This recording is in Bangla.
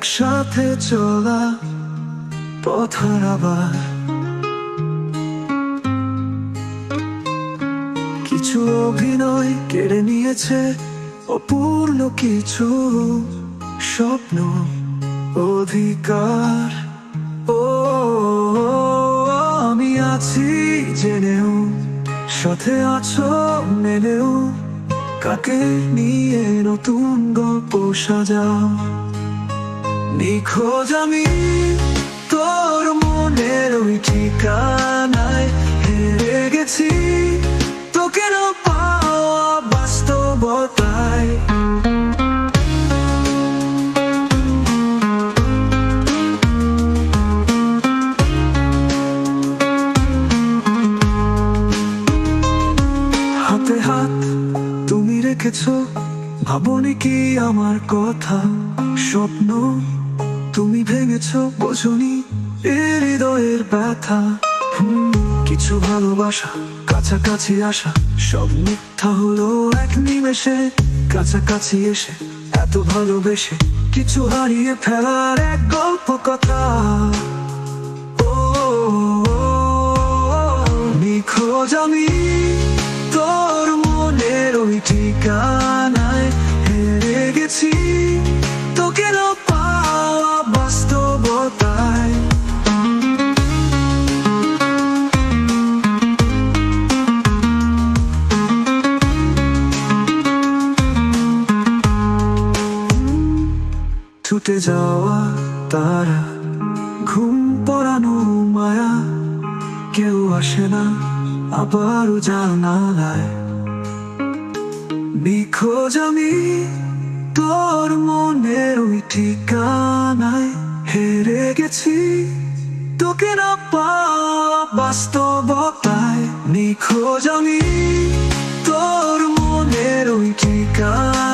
একসাথে চলা পথ হারাবার। কিছু অভিনয় কেড়ে নিয়েছে অপূর্ণ কিছু স্বপ্ন অধিকার। ও আমি আছি জেনেও, সাথে আছো মেনেও, কাকে নিয়ে নতুন গল্প সাজাও। নিখোঁজ আমি তোর মনের ওই ঠিকানায়, হেরে গেছি তোকে না পাওয়া বাস্তবতায়। হাতে হাত তুমি রেখেছো, ভাবনি কি আমার কথা? স্বপ্ন তুমি ভেঙেছো, বোঝনি এ হৃদয়ের ব্যথা। কিছু ভালোবাসা কাছাকাছি আসা, সব মিথ্যা হলো এক নিমেষে। কাছাকাছি এসে এত ভালোবেসে কিছু হারিয়ে ফেলার এক গল্প কথা। ও নিখোঁজ আমি তোর মনের ওই ঠিকানায়, হেরে গেছি তোকে না পাওয়া বাস্তবতায়। ছুটে যাওয়া তারা, ঘুম পড়ানো মায়া, কেউ আসে না আবারও জানালায়। নিখোঁজ আমি তোর মনের ওই ঠিকানায়, হেরে গেছি তোকে না পাওয়া বাস্তবতায়। নিখোঁজ আমি তোর মনের ওই ঠিকানায়।